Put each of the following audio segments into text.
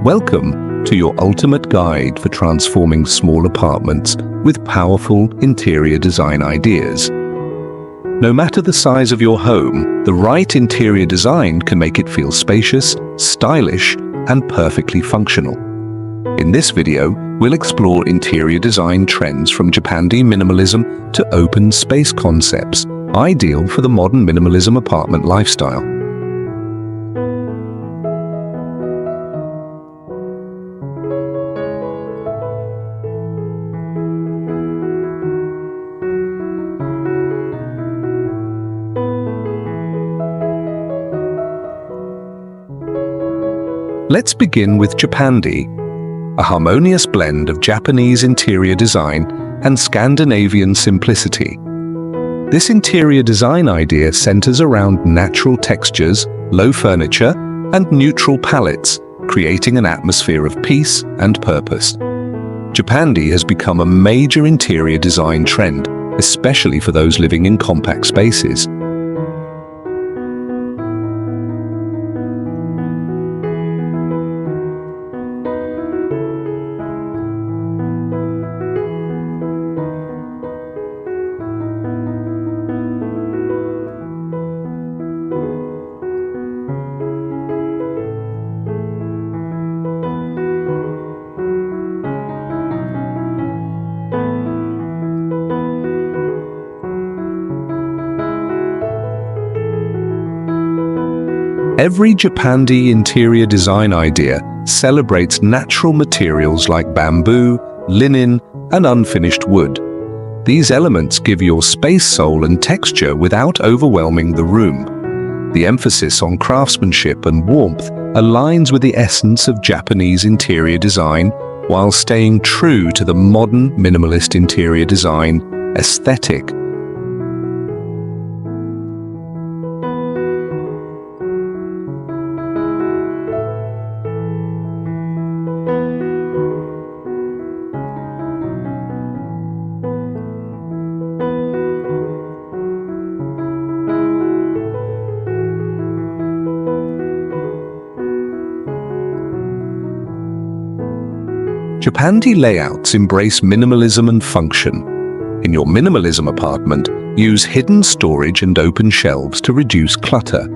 Welcome to your ultimate guide for transforming small apartments with powerful interior design ideas. No matter the size of your home, the right interior design can make it feel spacious, stylish, and perfectly functional. In this video, we'll explore interior design trends from Japandi minimalism to open space concepts, ideal for the modern minimalism apartment lifestyle. Let's begin with Japandi, a harmonious blend of Japanese interior design and Scandinavian simplicity. This interior design idea centers around natural textures, low furniture, and neutral palettes, creating an atmosphere of peace and purpose. Japandi has become a major interior design trend, especially for those living in compact spaces. Every Japandi interior design idea celebrates natural materials like bamboo, linen, and unfinished wood. These elements give your space soul and texture without overwhelming the room. The emphasis on craftsmanship and warmth aligns with the essence of Japanese interior design while staying true to the modern minimalist interior design aesthetic. Japandi layouts embrace minimalism and function. In your minimalism apartment, use hidden storage and open shelves to reduce clutter.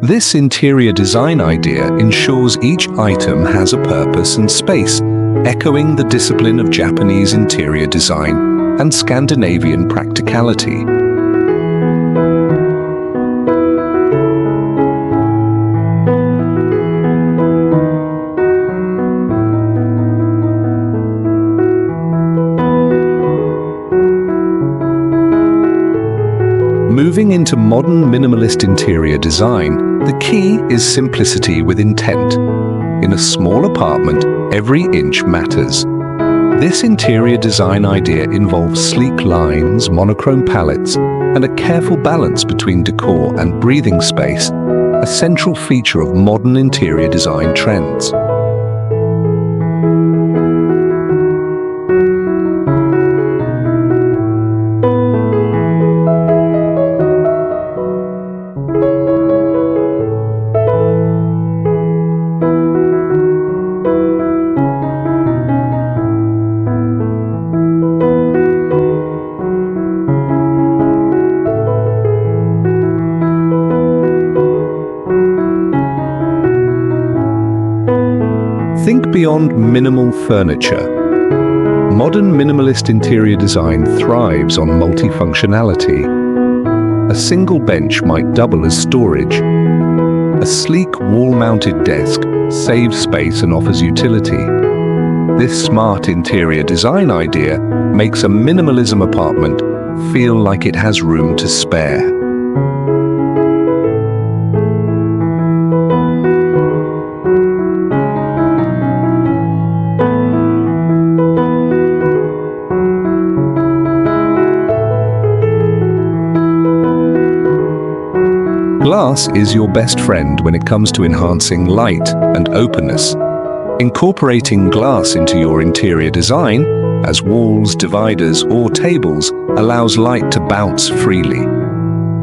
This interior design idea ensures each item has a purpose and space, echoing the discipline of Japanese interior design and Scandinavian practicality. Moving into modern minimalist interior design, the key is simplicity with intent. In a small apartment, every inch matters. This interior design idea involves sleek lines, monochrome palettes, and a careful balance between decor and breathing space, a central feature of modern interior design trends. Think beyond minimal furniture. Modern minimalist interior design thrives on multifunctionality. A single bench might double as storage. A sleek wall-mounted desk saves space and offers utility. This smart interior design idea makes a minimalism apartment feel like it has room to spare. Glass is your best friend when it comes to enhancing light and openness. Incorporating glass into your interior design, as walls, dividers, or tables, allows light to bounce freely.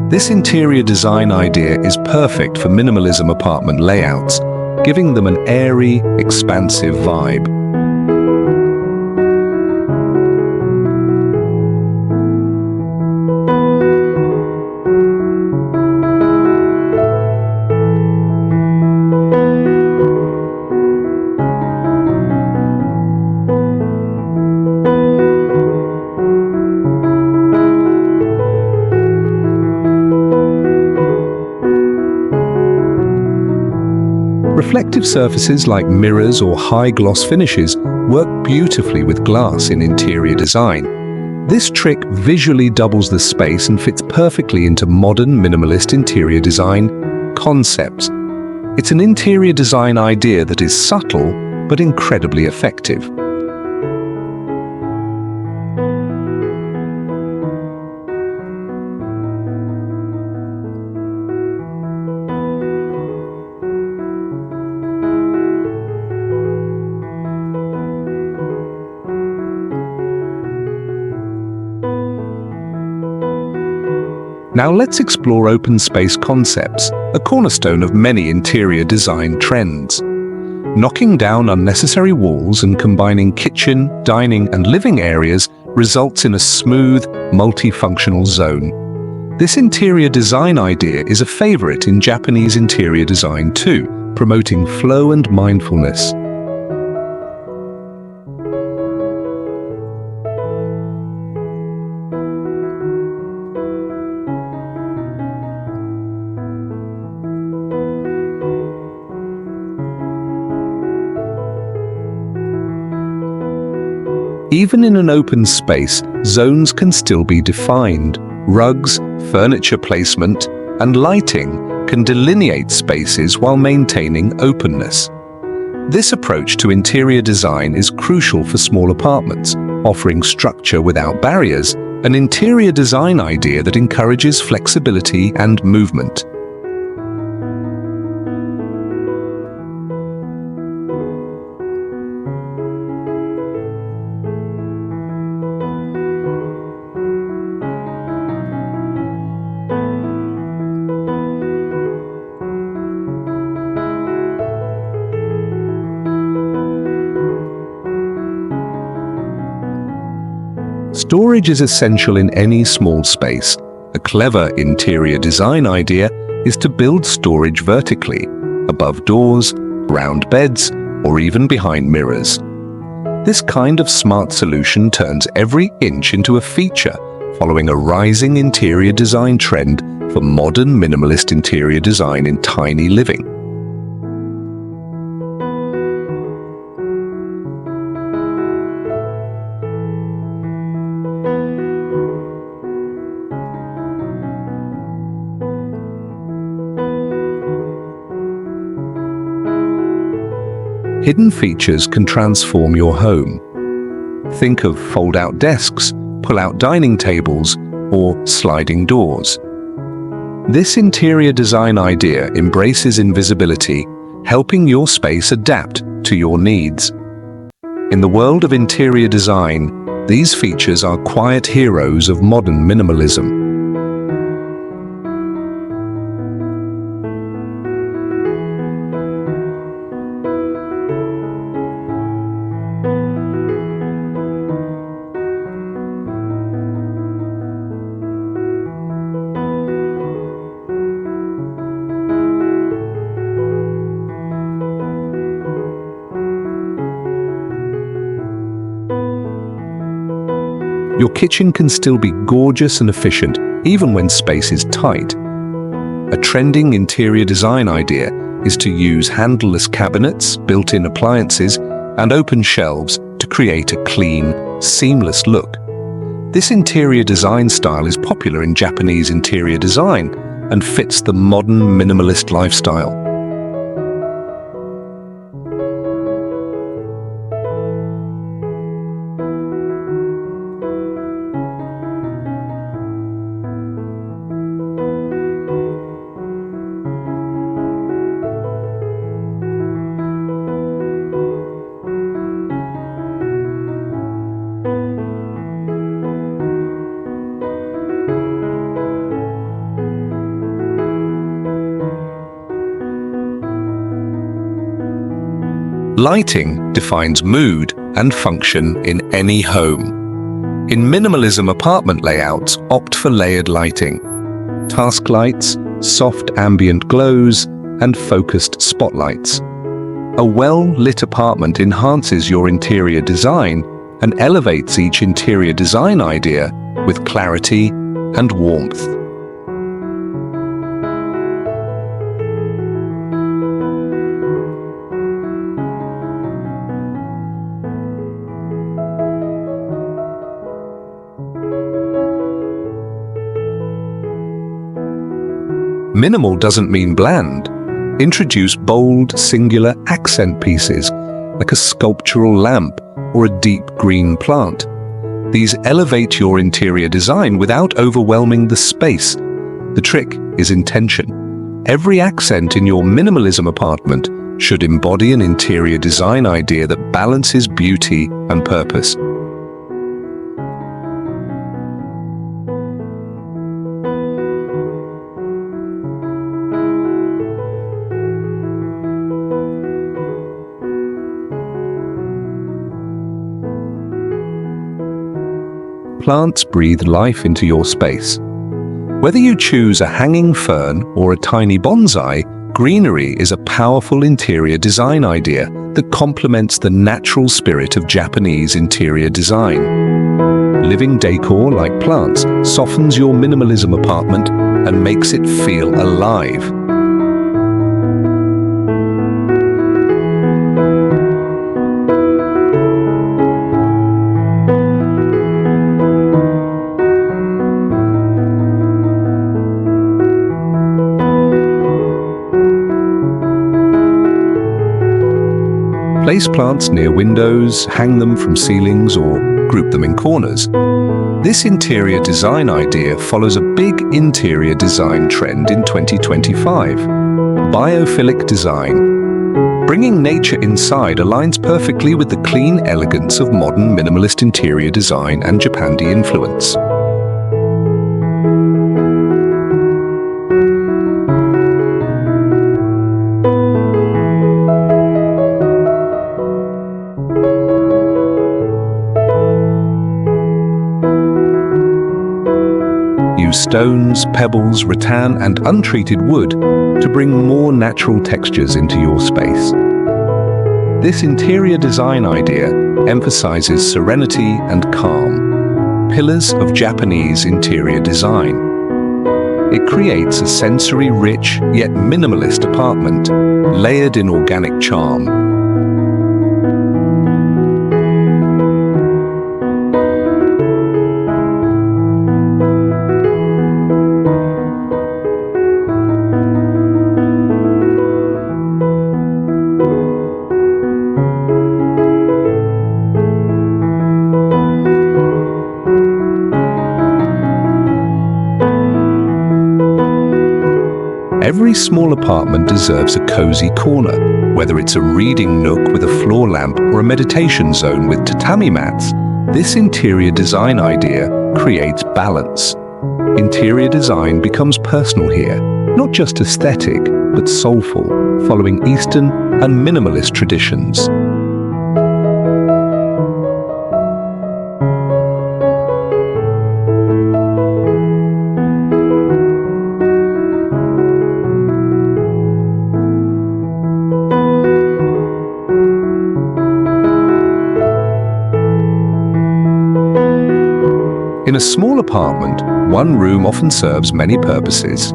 This interior design idea is perfect for minimalism apartment layouts, giving them an airy, expansive vibe. Reflective surfaces like mirrors or high-gloss finishes work beautifully with glass in interior design. This trick visually doubles the space and fits perfectly into modern minimalist interior design concepts. It's an interior design idea that is subtle but incredibly effective. Now let's explore open space concepts, a cornerstone of many interior design trends. Knocking down unnecessary walls and combining kitchen, dining, and living areas results in a smooth, multifunctional zone. This interior design idea is a favorite in Japanese interior design too, promoting flow and mindfulness. Even in an open space, zones can still be defined. Rugs, furniture placement, and lighting can delineate spaces while maintaining openness. This approach to interior design is crucial for small apartments, offering structure without barriers, an interior design idea that encourages flexibility and movement. Storage is essential in any small space. A clever interior design idea is to build storage vertically, above doors, around beds, or even behind mirrors. This kind of smart solution turns every inch into a feature, following a rising interior design trend for modern minimalist interior design in tiny living. Hidden features can transform your home. Think of fold-out desks, pull-out dining tables, or sliding doors. This interior design idea embraces invisibility, helping your space adapt to your needs. In the world of interior design, these features are quiet heroes of modern minimalism. Your kitchen can still be gorgeous and efficient, even when space is tight. A trending interior design idea is to use handleless cabinets, built-in appliances, and open shelves to create a clean, seamless look. This interior design style is popular in Japanese interior design and fits the modern minimalist lifestyle. Lighting defines mood and function in any home. In minimalism apartment layouts, opt for layered lighting. Task lights, soft ambient glows, and focused spotlights. A well-lit apartment enhances your interior design and elevates each interior design idea with clarity and warmth. Minimal doesn't mean bland. Introduce bold, singular accent pieces, like a sculptural lamp or a deep green plant. These elevate your interior design without overwhelming the space. The trick is intention. Every accent in your minimalism apartment should embody an interior design idea that balances beauty and purpose. Plants breathe life into your space. Whether you choose a hanging fern or a tiny bonsai, greenery is a powerful interior design idea that complements the natural spirit of Japanese interior design. Living decor like plants softens your minimalism apartment and makes it feel alive. Place plants near windows, hang them from ceilings, or group them in corners. This interior design idea follows a big interior design trend in 2025, biophilic design. Bringing nature inside aligns perfectly with the clean elegance of modern minimalist interior design and Japandi influence. Use stones, pebbles, rattan, and untreated wood to bring more natural textures into your space. This interior design idea emphasizes serenity and calm, pillars of Japanese interior design. It creates a sensory-rich yet minimalist apartment, layered in organic charm. Every small apartment deserves a cozy corner, whether it's a reading nook with a floor lamp or a meditation zone with tatami mats. This interior design idea creates balance. Interior design becomes personal here, not just aesthetic, but soulful, following Eastern and minimalist traditions. In a small apartment, one room often serves many purposes.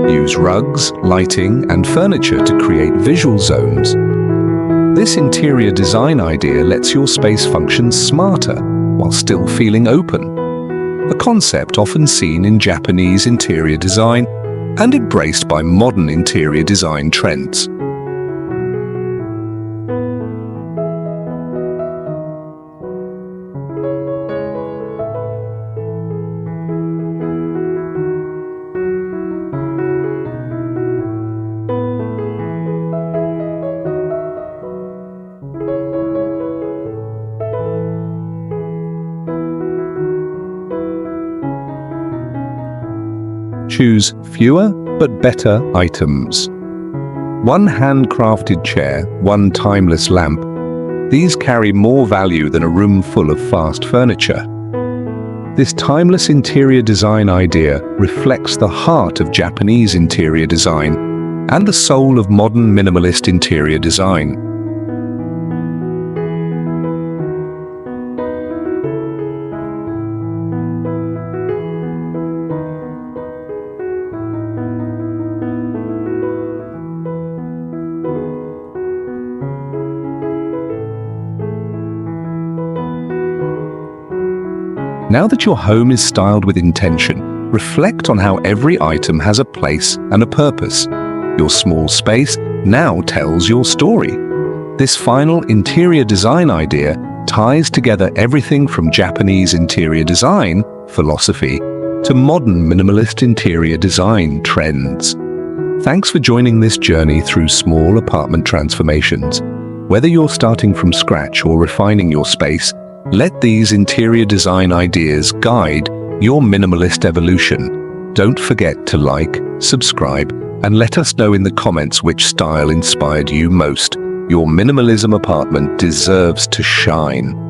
Use rugs, lighting, and furniture to create visual zones. This interior design idea lets your space function smarter while still feeling open. A concept often seen in Japanese interior design and embraced by modern interior design trends. Choose fewer but better items. One handcrafted chair, one timeless lamp. These carry more value than a room full of fast furniture. This timeless interior design idea reflects the heart of Japanese interior design and the soul of modern minimalist interior design. Now that your home is styled with intention, reflect on how every item has a place and a purpose. Your small space now tells your story. This final interior design idea ties together everything from Japanese interior design philosophy to modern minimalist interior design trends. Thanks for joining this journey through small apartment transformations. Whether you're starting from scratch or refining your space, let these interior design ideas guide your minimalist evolution. Don't forget to like, subscribe, and let us know in the comments which style inspired you most. Your minimalism apartment deserves to shine.